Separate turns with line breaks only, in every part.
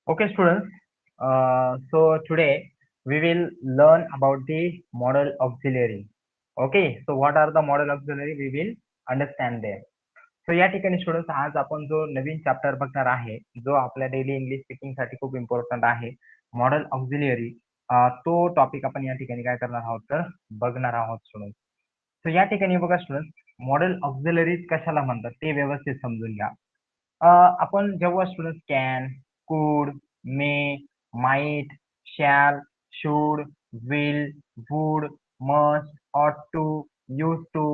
Okay, students. So today we will learn about the model auxiliary. Okay, so what are the model auxiliary? We will understand them. So या ठिकाणी students आज आपण जो नवीन chapter बघणार आहे, जो आपल्या डेली इंग्लिश स्पीकिंग साठी खूप इम्पॉर्टंट आहे, मॉडेल ऑक्झिलिअरी. तो टॉपिक आपण या ठिकाणी काय करणार आहोत तर बघणार आहोत स्टुडंट्स. सो या ठिकाणी बघा स्टुडंट्स, मॉडेल ऑक्झिलरीज कशाला म्हणतात ते व्यवस्थित समजून घ्या. आपण जेव्हा students can, could, may, might, shall, should, will, would, must, ought to, use to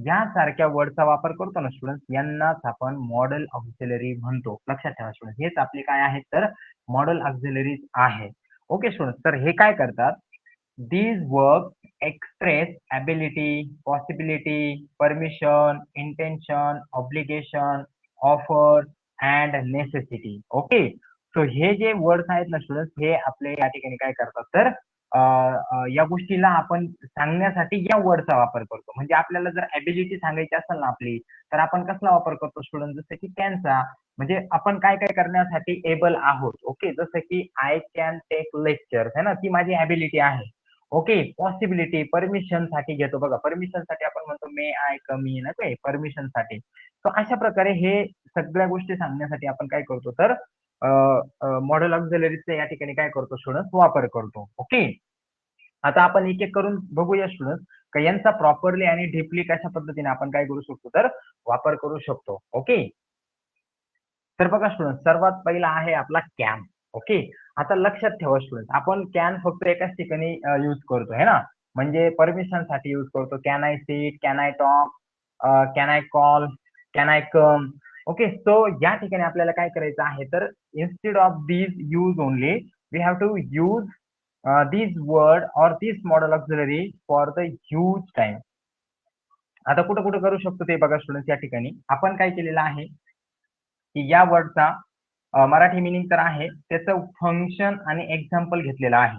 यासारख्या वर्डचा वापर करतो ना स्टुडंट्स, यांनाच आपण मॉडेल ऑक्झिलरी म्हणतो. लक्षात ठेवा स्टुडंट्स, हेच आपले काय आहेत तर मॉडेल ऑक्झिलरीज आहे. ओके स्टुडंट्स, तर हे काय करतात? These verbs express ability, possibility, permission, intention, obligation, offer and necessity. Okay, so हे जे वर्ड्स आहेत ना स्टुडंट्स, हे आपले या ठिकाणी काय करतात तर या गोष्टीला आपण सांगण्यासाठी या वर्डचा वापर करतो. म्हणजे आपल्याला जर ॲबिलिटी सांगायची असेल ना आपली, तर आपण कसला वापर करतो स्टुडंट? जसं की कॅनचा. म्हणजे आपण काय काय करण्यासाठी एबल आहोत. ओके, जसं की आय कॅन टेक लेक्चर है ना, ती माझी ॲबिलिटी आहे. ओके, पॉसिबिलिटी परमिशन साठी घेतो बघा, परमिशन साठी आपण म्हणतो may I come in. Okay, permission साठी. तर अशा प्रकारे हे सगळ्या गोष्टी सांगण्यासाठी आपण काय करतो तर मॉडेल ऑक्झिलरीचा या ठिकाणी काय करतो स्टुडंट वापर करतो. ओके, आता आपण एक एक करून बघूया स्टुडंट का यांचा प्रॉपरली आणि डीपली कशा पद्धतीने आपण काय करू शकतो तर वापर करू शकतो. ओके, तर बघा स्टुडंट, सर्वात पहिला आहे आपला कॅन. ओके, आता लक्षात ठेवा स्टुडंट, आपण कॅन फक्त एकाच ठिकाणी यूज करतो है ना, म्हणजे परमिशन साठी यूज करतो. Can I sit, can I talk, can I call, can I come. Okay, so या ठिकाणी आपल्याला काय करायचं आहे तर instead of these use only we have to use these word or this model auxiliary for the huge time. आता कुठं कुठं करू शकतो ते बघा स्टुडंट, या ठिकाणी आपण काय केलेलं आहे की या वर्डचा मराठी मिनिंग तर आहे, त्याचं फंक्शन आणि एक्झाम्पल घेतलेलं आहे.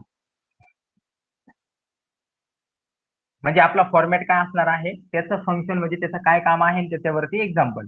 म्हणजे आपला फॉर्मॅट काय असणार आहे, त्याचं फंक्शन म्हणजे त्याचं काय काम आहे आणि त्याच्यावरती एक्झाम्पल.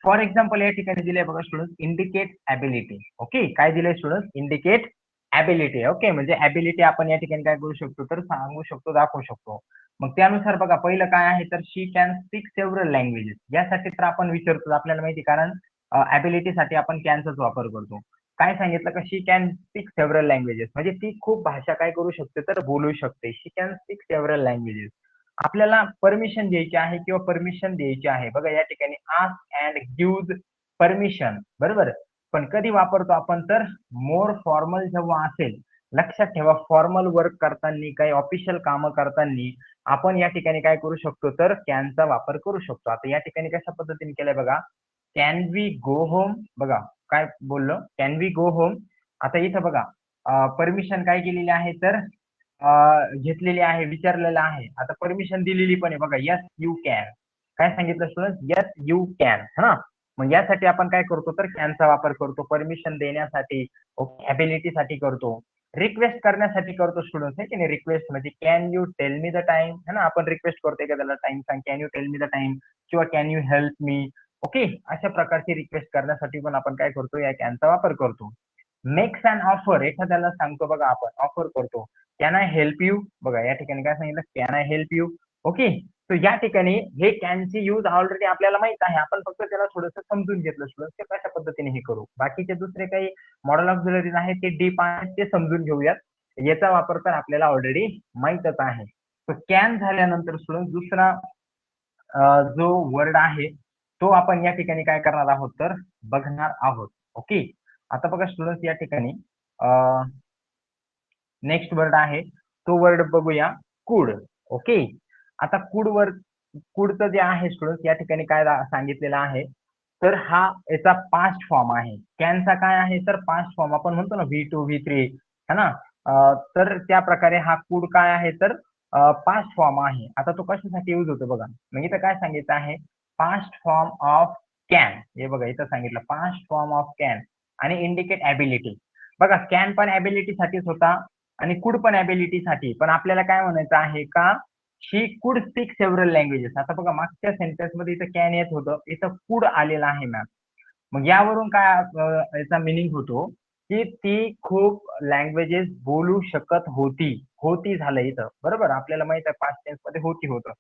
फॉर एक्झाम्पल या ठिकाणी दिलंय बघा स्टुडंट, इंडिकेट ॲबिलिटी. ओके, काय दिलंय स्टुडंट? Indicate ability. ओके, म्हणजे ॲबिलिटी आपण या ठिकाणी काय करू शकतो तर सांगू शकतो, दाखवू शकतो. मग त्यानुसार बघा पहिलं काय आहे तर शी कॅन स्पीक सेव्हरल लँग्वेजेस. यासाठी तर आपण विचारतो, आपल्याला माहिती, कारण ॲबिलिटीसाठी आपण कॅनचाच वापर करतो. काय सांगितलं का शी कॅन स्पीक सेव्हरल लँग्वेजेस, म्हणजे ती खूप भाषा काय करू शकते तर बोलू शकते. शी कॅन स्पीक सेव्हरल लँग्वेजेस. आपल्याला परमिशन द्यायची आहे किंवा परमिशन द्यायची आहे. बघा या ठिकाणी आस्क अँड गिव्ह परमिशन, बरोबर. पण कधी वापरतो आपण तर मोर फॉर्मल जेव्हा असेल. लक्षात ठेवा, फॉर्मल वर्क करताना, काही ऑफिशियल कामं करताना आपण या ठिकाणी काय करू शकतो तर कॅनचा वापर करू शकतो. आता या ठिकाणी कशा पद्धतीने केलंय बघा, कॅन वी गो होम. बघा काय बोललो, कॅन वी गो होम. आता इथं बघा परमिशन काय केलेली आहे तर घेतलेली आहे, विचारलेलं आहे. आता परमिशन दिलेली पण आहे बघा, यस यू कॅन. काय सांगितलं स्टुडंट? यस यू कॅन, है ना. मग यासाठी आपण काय करतो तर कॅनचा वापर करतो, परमिशन देण्यासाठी, ॲबिलिटी साठी करतो, रिक्वेस्ट करण्यासाठी करतो स्टुडंट, है की नाही. रिक्वेस्ट म्हणजे can you tell me the time, है ना. आपण रिक्वेस्ट करतो एखाद्याला, टाइम सांग, can you tell me the time, किंवा can you help me. Okay, अशा प्रकारची रिक्वेस्ट करण्यासाठी पण आपण काय करतो, या कॅनचा वापर करतो. मेक्स अन ऑफर, एखाद्याला सांगतो बघा आपण, ऑफर करतो, कॅन आय हेल्प यू. बघा या ठिकाणी काय सांगितलं, can I help you. Okay, तर या ठिकाणी हे कॅनची यूज ऑलरेडी आपल्याला माहित आहे, आपण फक्त त्याला थोडंसं समजून घेतलं स्टुडंट, ते कशा पद्धतीने हे करू. बाकीचे दुसरे काही मॉडेल ऑक्झिलरीज आहेत ते डीप आहेत, ते समजून घेऊयात. याचा वापर तर आपल्याला ऑलरेडी माहितच आहे. तर कॅन झाल्यानंतर स्टुडंट दुसरा जो वर्ड आहे तो आपण या ठिकाणी काय करणार आहोत तर बघणार आहोत. ओके, आता बघा स्टुडंट या ठिकाणी नेक्स्ट वर्ड आहे, तो वर्ड बघूया, कुड. ओके, आता कुड वर्ड, कुडचं जे आहे स्टुडंट या ठिकाणी काय सांगितलेलं आहे तर हा याचा पास्ट फॉर्म आहे. कॅनचा काय आहे तर पास्ट फॉर्म, आपण म्हणतो ना V2 V3, है ना. तर त्या प्रकारे हा कुड काय आहे तर पास्ट फॉर्म आहे. आता तो कशासाठी यूज होतो बघा, मग इथं काय सांगितलं आहे, पास्ट फॉर्म ऑफ कॅन. हे बघा इथं सांगितलं पास्ट फॉर्म ऑफ कॅन आणि इंडिकेट ॲबिलिटी. बघा कॅन पण ॲबिलिटी साठीच होता आणि कुड पण ॲबिलिटी साठी, पण आपल्याला काय म्हणायचं आहे का शी कुड स्पीक सेव्हरल लँग्वेजेस. आता बघा मागच्या सेंटेन्स मध्ये इथं कॅन येत होतं, इथं कुड आलेलं आहे मॅम. मग यावरून काय याचा मिनिंग होतो की ती खूप लँग्वेजेस बोलू शकत होती. होती झालं इथं. बरोबर? आपल्याला माहित आहे पास्ट टेन्स मध्ये होती होतं.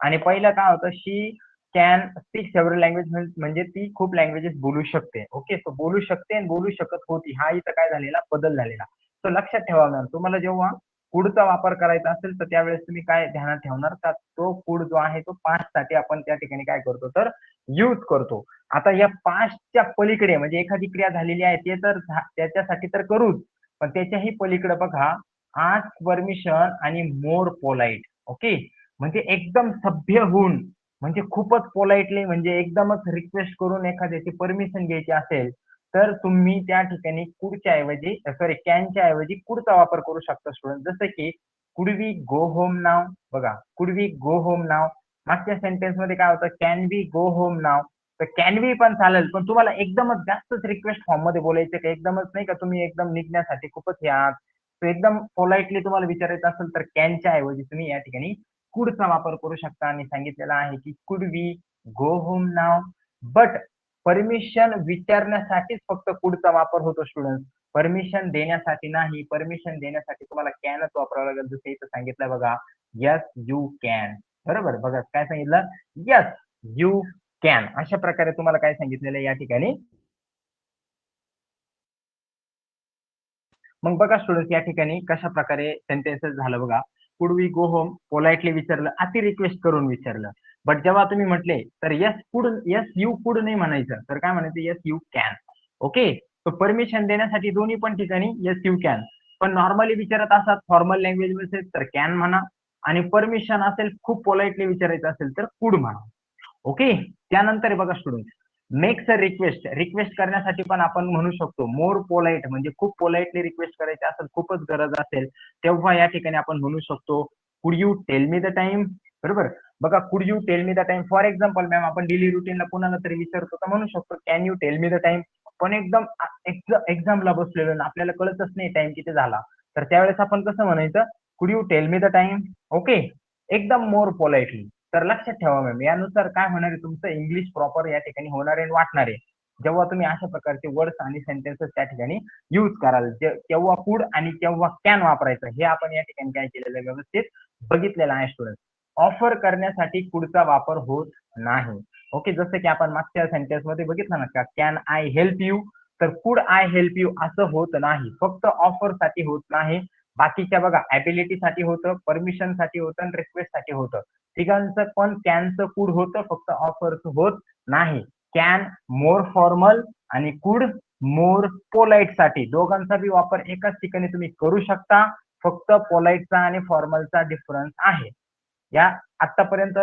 आणि पहिलं काय होतं शी कॅन स्पीक सेव्हरल लँग्वेज म्हणजे ती खूप लँग्वेजेस बोलू शकते. ओके. सो बोलू शकते आणि बोलू शकत होती. हा इथं काय झालेला बदल झालेला. तर लक्षात ठेवा मॅम तुम्हाला जेव्हा कुडचा वापर करायचा असेल तर त्यावेळेस तुम्ही काय ध्यानात ठेवणार का तो कुड जो आहे तो पास्ट साठी आपण त्या ठिकाणी काय करतो तर यूज करतो. आता या पास्टच्या पलीकडे म्हणजे एखादी क्रिया झालेली आहे ते तर त्याच्यासाठी तर करूच. पण त्याच्याही पलीकडे बघा आस्क परमिशन आणि मोर पोलाइट. ओके. म्हणजे एकदम सभ्य होऊन म्हणजे खूपच पोलाइटली म्हणजे एकदमच रिक्वेस्ट करून एखाद्याची परमिशन घ्यायची असेल तर तुम्ही त्या ठिकाणी कुडच्या ऐवजी सॉरी कॅनच्या ऐवजी कुडचा वापर करू शकता स्टुडंट. जसं की कुड वी गो होम नाव बघा कुड वी गो होम नाव मागच्या सेंटेन्स मध्ये काय होतं कॅन वी गो होम नाव तर कॅन वी पण चालेल पण तुम्हाला एकदमच जास्तच रिक्वेस्ट फॉर्म मध्ये बोलायचं का एकदमच नाही का तुम्ही एकदम निघण्यासाठी खूपच हे आहात तर एकदम पोलाइटली तुम्हाला विचारायचं असेल तर कॅनच्या ऐवजी तुम्ही या ठिकाणी कुडचा वापर करू शकता आणि सांगितलेला आहे की could we go home now but permission विचारण्यासाठीच फक्त कुडचा वापर होतो स्टुडंट परमिशन देण्यासाठी नाही परमिशन देण्यासाठी तुम्हाला कॅनच वापरावं लागेल जसं इथं सांगितलं बघा यस यू कॅन बरोबर बघा काय सांगितलं यस यू कॅन अशा प्रकारे तुम्हाला काय सांगितलेलं या ठिकाणी मग बघा स्टुडंट या ठिकाणी कशा प्रकारे सेंटेन्सेस झालं बघा कुड वी गो होम पोलाइटली विचारलं अति रिक्वेस्ट करून विचारलं बट जेव्हा तुम्ही म्हटले तर यस यू कुड नाही म्हणायचं तर काय म्हणायचं यस यू कॅन ओके तो परमिशन देण्यासाठी दोन्ही पण ठिकाणी यस यू कॅन पण नॉर्मली विचारत असतात फॉर्मल लँग्वेज मध्ये तर कॅन म्हणा आणि परमिशन असेल खूप पोलाइटली विचारायचं असेल तर कुड म्हणा ओके त्यानंतर बघा student makes a request request करण्यासाठी पण आपण म्हणू शकतो मोर पोलाइट म्हणजे खूप पोलाइटली रिक्वेस्ट करायची असेल खूपच गरज असेल तेव्हा या ठिकाणी आपण म्हणू शकतो कुड you tell me the time बरोबर बघा कुड you tell me the time for example ma'am आपण डेली रुटीनला कोणाला तरी विचारतो तर म्हणू शकतो can you tell me the time पण एकदम एक्झामला बसलेलो ना आपल्याला कळतच नाही टाइम किती झाला तर त्यावेळेस आपण कसं म्हणायचं कुड you tell me the time okay एकदम मोर पोलाइटली तर लक्षात ठेवा मॅम यानुसार काय होणार आहे तुमचं इंग्लिश प्रॉपर या ठिकाणी होणार आहे वाटणार आहे जेव्हा तुम्ही अशा प्रकारचे वर्ड्स आणि सेंटेन्सेस त्या ठिकाणी यूज कराल केव्हा कुड आणि केव्हा कॅन वापरायचं हे आपण या ठिकाणी काय केलेलं आहे व्यवस्थित बघितलेलं आहे स्टुडंट ऑफर करण्यासाठी कुडचा वापर होत नाही ओके जसं की आपण मागच्या सेंटेन्स मध्ये बघितलं ना का कॅन आय हेल्प यू तर कुड आय हेल्प यू असं होत नाही फक्त ऑफर साठी होत नाही बाकीच्या बघा ॲबिलिटी साठी होतं परमिशन साठी होतं आणि रिक्वेस्ट साठी होतं तिघांचं पण कॅनचं कुड होतं फक्त ऑफरचं होत नाही कॅन मोर फॉर्मल आणि कुड मोर पोलाइट साठी दोघांचा बी वापर एकाच ठिकाणी तुम्ही करू शकता फक्त पोलाइटचा आणि फॉर्मलचा डिफरन्स आहे या आतापर्यंत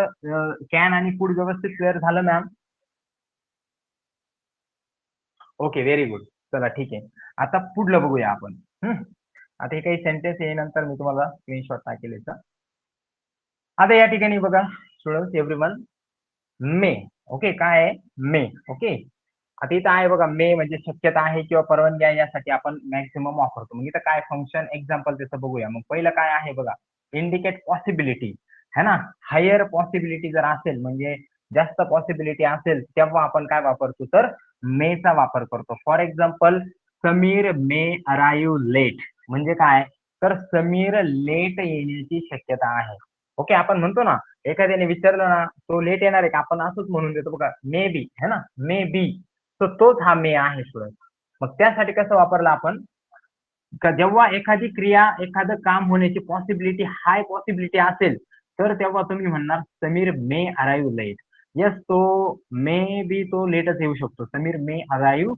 कॅन आणि कुड व्यवस्थित क्लिअर झालं मॅम ओके व्हेरी गुड चला ठीक आहे आता पुढलं बघूया आपण आता हे काही सेंटेन्स आहे नंतर मी तुम्हाला स्क्रीनशॉट टाकेल याचा आता या ठिकाणी बघा स्टुडंट एव्हरीवन मे ओके काय आहे मे ओके आता इथं आहे बघा मे म्हणजे शक्यता आहे किंवा परवानगी आहे यासाठी आपण मॅक्सिमम वापरतो मग इथं काय फंक्शन एक्झाम्पल त्याचं बघूया मग पहिलं काय आहे बघा इंडिकेट पॉसिबिलिटी है ना हायर पॉसिबिलिटी जर असेल म्हणजे जास्त पॉसिबिलिटी असेल तेव्हा आपण काय वापरतो तर मेचा वापर करतो for example Sameer may arrive late म्हणजे काय तर समीर लेट येण्याची शक्यता आहे ओके आपण म्हणतो ना एखाद्याने विचारलं ना तो लेट येणार आहे का आपण असंच म्हणून देतो बघा मे बी है ना मे बी तर तोच हा मे आहे स्टुडंट मग त्यासाठी कसं वापरलं आपण का जेव्हा एखादी क्रिया एखादं काम होण्याची पॉसिबिलिटी हाय पॉसिबिलिटी असेल तर तेव्हा तुम्ही म्हणणार Sameer may arrive late yes तो मे बी तो लेटच येऊ शकतो Sameer may arrive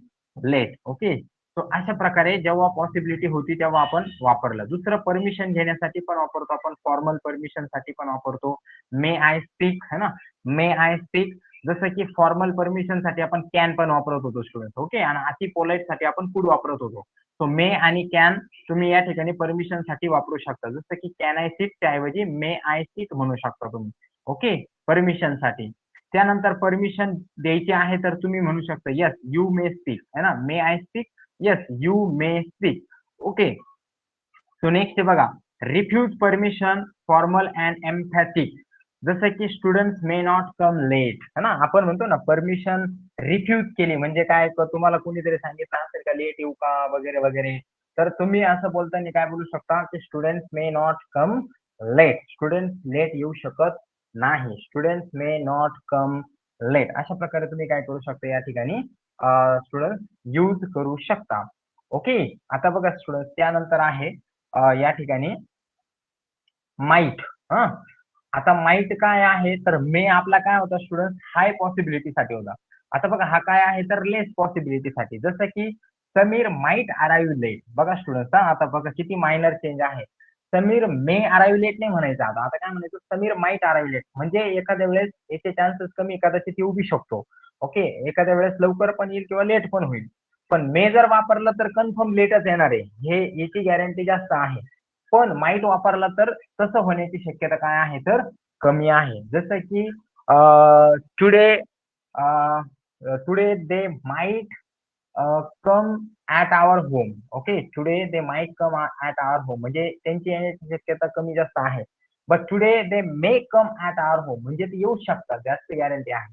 late okay तो अशा प्रकारे जेव्हा पॉसिबिलिटी होती तेव्हा आपण वापरलं दुसरं परमिशन घेण्यासाठी पण वापरतो आपण फॉर्मल परमिशन साठी पण वापरतो मे आय स्पीक है ना मे आय स्पीक जसं की फॉर्मल परमिशन साठी आपण कॅन पण वापरत होतो स्टुडंट ओके आणि अति पोलाइट साठी आपण कुड वापरत होतो सो मे आणि कॅन तुम्ही या ठिकाणी परमिशन साठी वापरू शकता जसं की कॅन आय सिट त्याऐवजी मे आय सिट म्हणू शकता तुम्ही ओके परमिशन साठी त्यानंतर परमिशन द्यायची आहे तर तुम्ही म्हणू शकता यस यू मे स्पीक है ना may I speak yes you may speak okay so next बघा refuse permission formal and emphatic जसं की students may not come late है ना आपण म्हणतो ना परमिशन रिफ्यूज केली म्हणजे काय, तुम्हाला कोणीतरी सांगितलं असेल का लेट येऊ का वगैरे वगैरे, तर तुम्ही असं बोलताना काय बोलू शकता की students may not come late, students late येऊ शकत नाही, students may not come late, अशा प्रकारे तुम्ही काय करू शकता या ठिकाणी स्टुडंट यूज करू शकता. ओके. आता बघा स्टुडंट त्यानंतर आहे या ठिकाणी माईट. आता माईट काय आहे, तर मे आपला काय होता स्टुडंट हाय पॉसिबिलिटीसाठी होता. आता बघा हा काय आहे तर लेस पॉसिबिलिटीसाठी, जसं की समीर माईट अराईव्ह लेट. बघा स्टुडंट आता बघा किती मायनर चेंज आहे. समीर मे अराईव्ह लेट नाही म्हणायचं, आता आता काय म्हणायचं समीर माईट अराईव्ह लेट, म्हणजे एखाद्या वेळेस याचे चान्सेस कमी कदाचित येऊ बी शकतो. ओके, एखाद्या वेळेस लवकर पण येईल किंवा लेट पण होईल. पण मे जर वापरलं तर कन्फर्म लेटच येणार आहे, हे याची गॅरंटी जास्त आहे. पण माईट वापरला तर तसं होण्याची शक्यता काय आहे तर कमी आहे. जसं की today today they might come at our home. Okay, today they might come at our home म्हणजे त्यांची येण्याची शक्यता कमी जास्त आहे. But today they may come at our home म्हणजे ते येऊ शकतात, जास्त गॅरंटी आहे.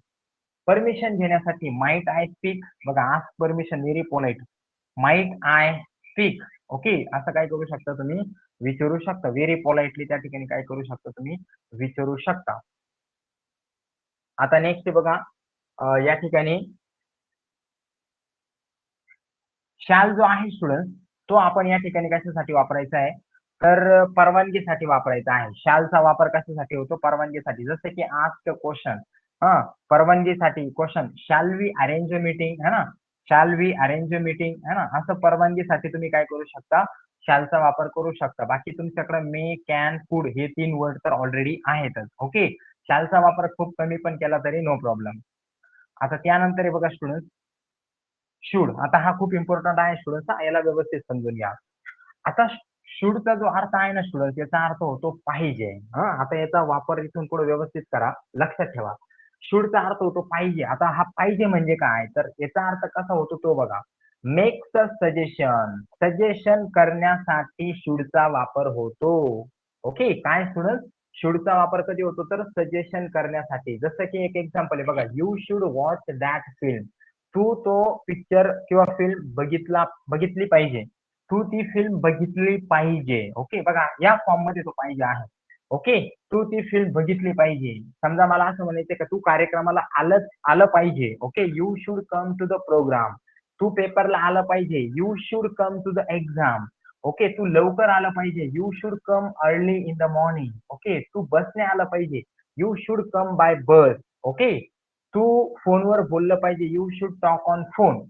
परमिशन घेण्यासाठी माईट आय स्पीक, बघा ask permission very polite, might I speak. Okay, असं काय करू शकता तुम्ही विचारू शकता, व्हेरी पोलाइटली त्या ठिकाणी काय करू शकता तुम्ही विचारू शकता. आता नेक्स्ट बघा या ठिकाणी शाल जो आहे स्टुडंट, तो आपण या ठिकाणी कशासाठी वापरायचा आहे तर परवानगीसाठी वापरायचा आहे. शालचा वापर कशासाठी होतो परवानगीसाठी, जसं की आस्क क्वेश्चन, परवानगीसाठी question, shall we arrange a meeting है ना, शाल वी अरेंज अ मीटिंग है ना, असं परवानगीसाठी तुम्ही काय करू शकता शालचा वापर करू शकता. बाकी तुमच्याकडे मे कॅन कुड हे 3 वर्ड तर ऑलरेडी आहेतच. ओके, शालचा वापर खूप कमी पण केला तरी नो प्रॉब्लेम. आता त्यानंतर आहे बघा स्टुडंट शुड. आता हा खूप इम्पॉर्टंट आहे स्टुडंट्स, याला व्यवस्थित समजून घ्या. आता शूडचा जो अर्थ आहे ना स्टुडंट, याचा अर्थ होतो पाहिजे. आता याचा वापर इथून पुढे व्यवस्थित करा, लक्षात ठेवा. शूडचा अर्थ होतो पाहिजे. आता हा पाहिजे म्हणजे काय तर याचा अर्थ कसा होतो तो बघा. मेक्स अ सजेशन, सजेशन करण्यासाठी शूडचा वापर होतो. ओके, काय स्टुडंट शूडचा वापर कधी होतो तर सजेशन करण्यासाठी. जसं की एक एक्झाम्पल आहे बघा, you should watch that film, तू तो पिक्चर किंवा फिल्म बघितली पाहिजे, तू ती फिल्म बघितली पाहिजे. ओके, बघा या फॉर्म मध्ये तो पाहिजे आहे. ओके, तू ती फिल्म बघितली पाहिजे. समजा मला असं म्हणायचं का तू कार्यक्रमाला आलं पाहिजे. Okay, you should come to the programme, तू पेपरला आलं पाहिजे, you should come to the exam. Okay, तू लवकर आलं पाहिजे, you should come early in the morning. Okay, तू बसने आलं पाहिजे, you should come by bus. Okay, तू फोनवर बोललं पाहिजे, you should talk on phone.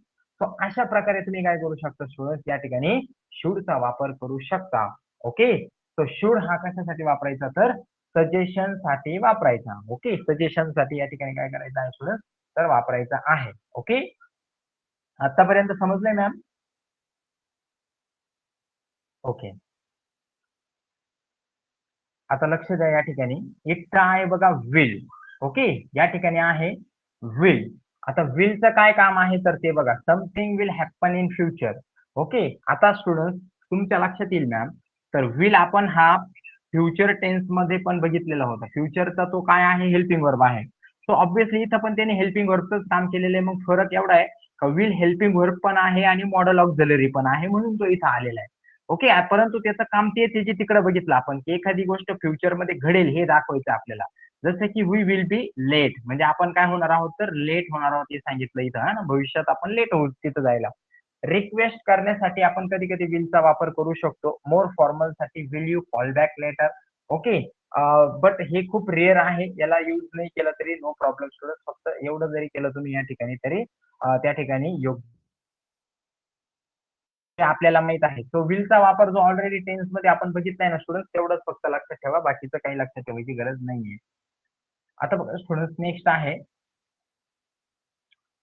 So अशा प्रकारे तुम्ही काय करू शकता स्टुडंट्स या ठिकाणी शूडचा वापर करू शकता. ओके, तो शूड हा कशासाठी वापरायचा तर सजेशन साठी वापरायचा. ओके, सजेशन साठी या ठिकाणी काय करायचं आहे स्टुडंट तर वापरायचा आहे. ओके, आतापर्यंत समजलंय मॅम? ओके, आता लक्ष द्या या ठिकाणी इथं आहे बघा विल. ओके, या ठिकाणी आहे विल. आता विलचं काय काम आहे तर ते बघा, something will happen in future. Okay, आता स्टुडंट तुमच्या लक्षात येईल मॅम, तर विल आपण हा फ्युचर टेन्स मध्ये पण बघितलेला होता. फ्युचरचा तो काय आहे हेल्पिंग वर्ब आहे. सो ऑब्विसली इथं पण त्याने हेल्पिंग वर्बच काम केलेलं आहे. मग फरक एवढा आहे का विल हेल्पिंग वर्ब पण आहे आणि मॉडल ऑक्झिलरी पण आहे म्हणून तो इथं आलेला आहे. ओके, परंतु त्याचं काम तेच आहे जे तिकडे बघितलं आपण की एखादी गोष्ट फ्युचरमध्ये घडेल हे दाखवायचं आपल्याला. जसं की वी विल बी लेट म्हणजे आपण काय होणार आहोत तर लेट होणार आहोत हे सांगितलं इथं ना, भविष्यात आपण लेट होऊ तिथं जायला. रिक्वेस्ट करण्यासाठी आपण कधी कधी विलचा वापर करू शकतो. मोर फॉर्मल साठी will you call back later. Okay, but हे खूप रेअर आहे, याला यूज नाही केलं तरी नो प्रॉब्लेम स्टुडंट, फक्त एवढं जरी केलं तुम्ही या ठिकाणी तरी त्या ठिकाणी योग्य आपल्याला माहित आहे. तो विलचा वापर जो ऑलरेडी टेन्स मध्ये आपण बघितलाय ना स्टुडंट, तेवढंच फक्त लक्षात ठेवा, बाकीचं काही लक्षात ठेवायची गरज नाहीये. आता बघा स्टुडंट नेक्स्ट आहे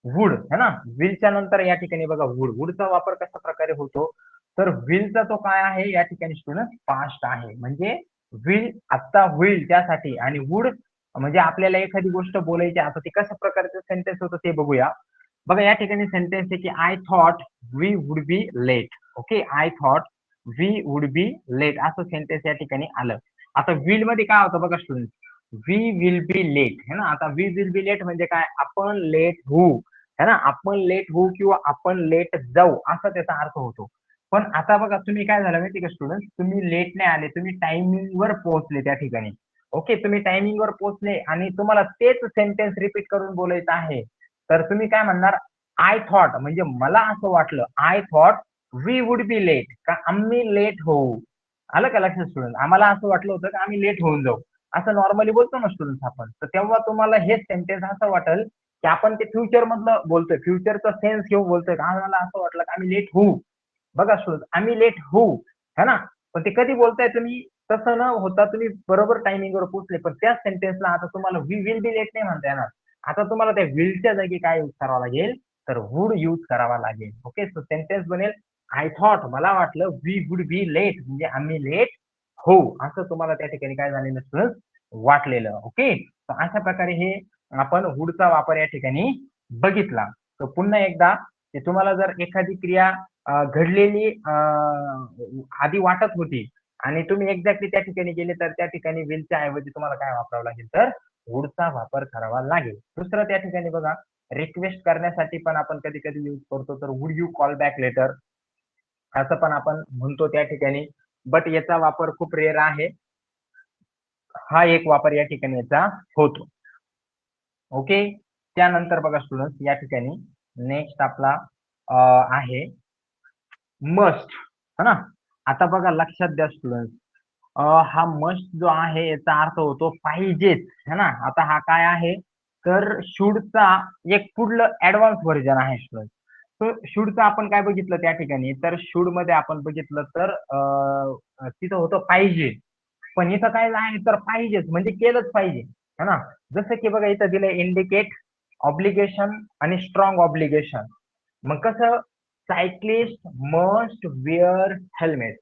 वूड है ना. विलच्या नंतर या ठिकाणी बघा वूड. वूडचा वापर कशा प्रकारे होतो तर विलचा तो काय आहे या ठिकाणी स्टुडंट पास्ट आहे, म्हणजे विल आता होईल त्यासाठी, आणि वूड म्हणजे आपल्याला एखादी गोष्ट बोलायची. आता ते कशा प्रकारचं सेंटेन्स होतं ते बघूया. बघा या ठिकाणी सेंटेन्स आहे की I thought we would be late. Okay, I thought we would be late असं सेंटेन्स या ठिकाणी आलं. आता विल मध्ये काय होतं बघा student, we will be late है ना. आता वी विल बी लेट म्हणजे काय आपण लेट होऊ. है ना, आपण लेट होऊ किंवा आपण लेट जाऊ असा त्याचा अर्थ होतो. पण आता बघा तुम्ही काय झालं माहिती का स्टुडंट, तुम्ही लेट नाही आले, तुम्ही टायमिंगवर पोहोचले त्या ठिकाणी. ओके, तुम्ही टायमिंगवर पोहोचले आणि तुम्हाला तेच सेंटेन्स रिपीट करून बोलायचं आहे. तर तुम्ही काय म्हणणार, आय थॉट म्हणजे मला असं वाटलं, I thought we would be late, का आम्ही लेट होऊ. आलं का लक्षात स्टुडंट? आम्हाला असं वाटलं होतं की आम्ही लेट होऊन जाऊ. असं नॉर्मली बोलतो ना स्टुडंट आपण. तर तेव्हा तुम्हाला हेच सेंटेन्स असं वाटेल की आपण ते फ्युचर मधलं बोलतोय. फ्युचरचा सेन्स घेऊन बोलतोय. आम्हाला असं वाटलं की आम्ही लेट होऊ. बघा स्टुडंट, आम्ही लेट होऊ, है ना? पण ते कधी बोलताय तुम्ही? तसं न होता तुम्ही बरोबर टायमिंगवर पोहोचले. पण त्याच सेंटेन्सला आता तुम्हाला वी विल बी लेट नाही म्हणता येणार. आता तुम्हाला त्या विलच्या जागी काय यूज करावा लागेल? तर वुड यूज करावा लागेल. ओके, सो सेंटेन्स बनेल आय थॉट मला वाटलं वी वुड बी लेट म्हणजे आम्ही लेट होऊ असं तुम्हाला त्या ठिकाणी काय झालेलं स्टुडंट वाटलेलं. ओके, अशा प्रकारे हे आपण वुडचा वापर या ठिकाणी बघितला. तर पुन्हा एकदा ते तुम्हाला जर एखादी क्रिया घडलेली आधी वाटत होती आणि तुम्ही एक्झॅक्टली त्या ठिकाणी गेले तर त्या ठिकाणी विलच्या ऐवजी तुम्हाला काय वापरावं लागेल तर वुडचा वापर करावा लागेल. दुसरं त्या ठिकाणी बघा रिक्वेस्ट करण्यासाठी पण आपण कधी कधी यूज करतो तर would you call back later असं पण आपण म्हणतो त्या ठिकाणी. बट याचा वापर खूप रेअर आहे. हा एक वापर या ठिकाणी याचा होतो. ओके, त्यानंतर बघा स्टुडंट्स या ठिकाणी नेक्स्ट आपला आहे मस्ट, है ना? आता बघा लक्षात द्या स्टुडंट्स, हा मस्ट जो आहे याचा अर्थ होतो पाहिजेच, है ना? आता हा काय आहे तर शूडचा एक पुढलं ऍडव्हान्स व्हर्जन आहे स्टुडंट. तर शूडचं आपण काय बघितलं त्या ठिकाणी तर शूड मध्ये आपण बघितलं तर तिथं होतं पाहिजे. पण इथं काय आहे तर पाहिजेच म्हणजे केलंच पाहिजे, है ना? जसं की बघा इथं दिलंय इंडिकेट ऑब्लिगेशन आणि स्ट्रॉंग ऑब्लिगेशन. मग कसं सायक्लिस्ट मस्ट वेअर हेल्मेट.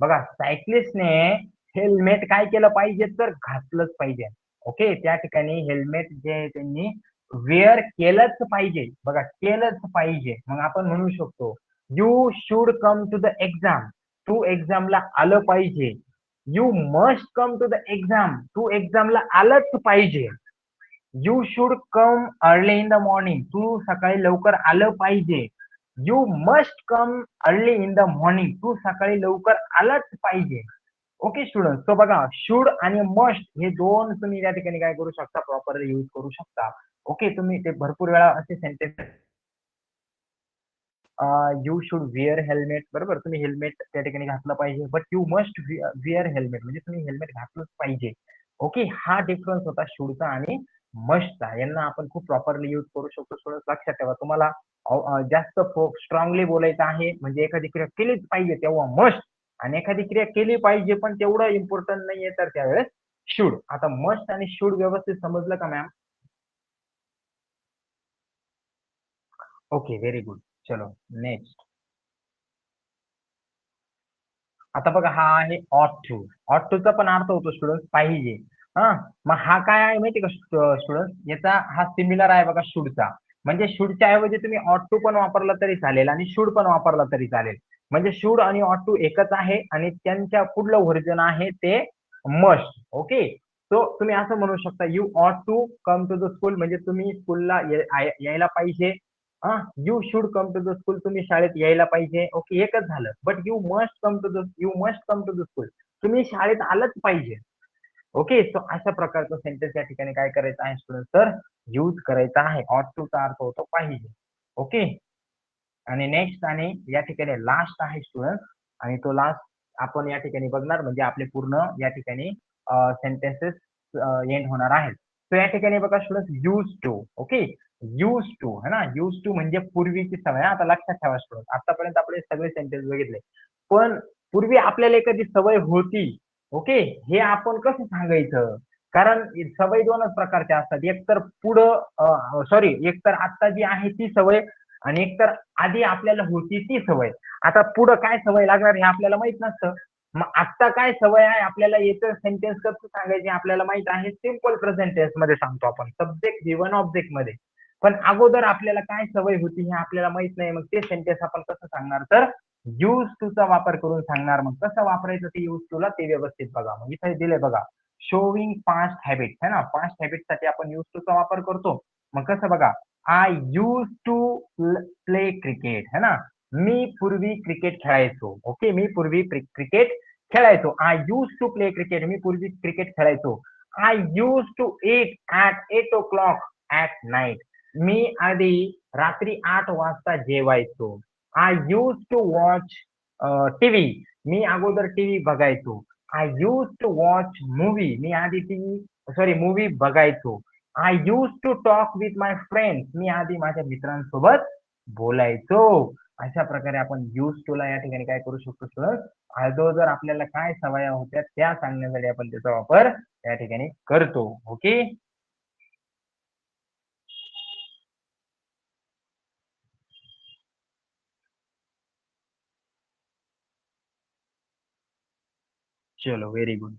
बघा सायक्लिस्टने हेल्मेट काय केलं पाहिजे तर घातलंच पाहिजे. ओके, त्या ठिकाणी हेल्मेट जे आहे त्यांनी वेअर केलंच पाहिजे. बघा केलंच पाहिजे. मग आपण म्हणू शकतो you should come to the exam. तू एक्झामला आलं पाहिजे. You must come to the exam. तू एक्झामला आलंच पाहिजे. You should come early in the morning. तू सकाळी लवकर आलं पाहिजे. You must come early in the morning. तू सकाळी लवकर आलंच पाहिजे. ओके स्टुडंट, तो बघा शुड आणि मस्ट हे दोन तुम्ही या ठिकाणी काय करू शकता प्रॉपरली यूज करू शकता. ओके, तुम्ही ते भरपूर वेळा असे sentence you should wear helmet, बरोबर तुम्ही हेल्मेट त्या ठिकाणी घातलं पाहिजे. But you must wear helmet म्हणजे तुम्ही हेल्मेट घातलंच पाहिजे. ओके, हा डिफरन्स होता शूडचा आणि मस्टचा. यांना आपण खूप प्रॉपरली यूज करू शकतो. थोडं लक्षात ठेवा. तुम्हाला जास्त स्ट्रॉंगली बोलायचं आहे म्हणजे एखादी क्रिया केलीच पाहिजे तेव्हा मस्ट, आणि एखादी क्रिया केली पाहिजे पण तेवढं इम्पॉर्टंट नाहीये तर त्यावेळेस शुड. आता मस्ट आणि शुड व्यवस्थित समजलं का मॅम? Okay, very good. चलो नेक्स्ट. आता बघा हा आहे ऑट टू. ऑट टूचा पण अर्थ होतो स्टुडंट पाहिजे. हा, मग हा काय आहे माहिती का स्टुडंट, याचा हा सिमिलर आहे बघा शूडचा. म्हणजे शूडच्या ऐवजी तुम्ही ऑट टू पण वापरला तरी चालेल आणि शूड पण वापरला तरी चालेल. म्हणजे शूड आणि ऑट टू एकच आहे आणि त्यांच्या पुढलं व्हर्जन आहे ते मस्ट. ओके, सो तुम्ही असं म्हणू शकता you ought to come to the school म्हणजे तुम्ही स्कूलला यायला पाहिजे. You should come to the school तुम्ही शाळेत यायला पाहिजे. ओके, एकच झालं. But you must come to the school तुम्ही शाळेत आलंच पाहिजे. ओके, सो अशा प्रकारचं सेंटेन्स या ठिकाणी काय करायचं आहे स्टुडंट तर यूज करायचा आहे. ऑट टू चा अर्थ होतो पाहिजे. ओके, आणि नेक्स्ट आणि या ठिकाणी लास्ट आहे स्टुडंट, आणि तो लास्ट आपण या ठिकाणी बघणार म्हणजे आपले पूर्ण या ठिकाणी सेंटेन्सेस एंड होणार आहेत. तर या ठिकाणी बघा student use to. Okay, use to है ना, यूज टू म्हणजे पूर्वीची सवय. आता लक्षात ठेवा स्टुडंट, आतापर्यंत आपले सगळे सेंटेन्स बघितले, पण पूर्वी आपल्याला एखादी सवय होती. ओके, हे आपण कसं सांगायचं? कारण सवय दोनच प्रकारच्या असतात. एक तर पुढं सॉरी एक तर आता जी आहे ती सवय आणि एक तर आधी आपल्याला होती ती सवय. आता पुढं काय सवय लागणार हे आपल्याला माहित नसतं. मग आता काय सवय आहे आपल्याला याचं सेंटेन्स कसं सांगायचे आपल्याला माहित आहे. सिम्पल प्रेझेंट टेन्स मध्ये सांगतो आपण, सब्जेक्ट गिवन ऑब्जेक्ट मध्ये. पण अगोदर आपल्याला काय सवय होती हे आपल्याला माहित नाही. मग ते सेंटेन्स आपण कसं सांगणार तर यूज टू चा वापर करून सांगणार. मग कसं वापरायचं ते यूज टू ला ते व्यवस्थित बघा. मग इथे दिले बघा शोविंग पास्ट हॅबिट है ना, पास्ट हॅबिट साठी आपण यूज टू चा वापर करतो. मग कसं बघा I use to play cricket, है ना. मी पूर्वी क्रिकेट खेळायचो. ओके, मी पूर्वी क्रिकेट खेळायचो. I use to play cricket, मी पूर्वी क्रिकेट खेळायचो. I use to eat at 8 o'clock at night, मी आधी रात्री 8 वाजता जेवायचो. I use to watch TV, मी अगोदर टीव्ही बघायचो. I use to watch movie, मी आधी मूवी बघायचो. I use to talk with my friends, मी आधी माझ्या मित्रांसोबत बोलायचो. अशा प्रकारे आपण यूज टू ला या ठिकाणी काय करू शकतो स्टुडंट, अगोदर आपल्याला काय सवया होत्या त्या सांगण्यासाठी आपण त्याचा वापर या ठिकाणी करतो. ओके. चलो, व्हेरी गुड.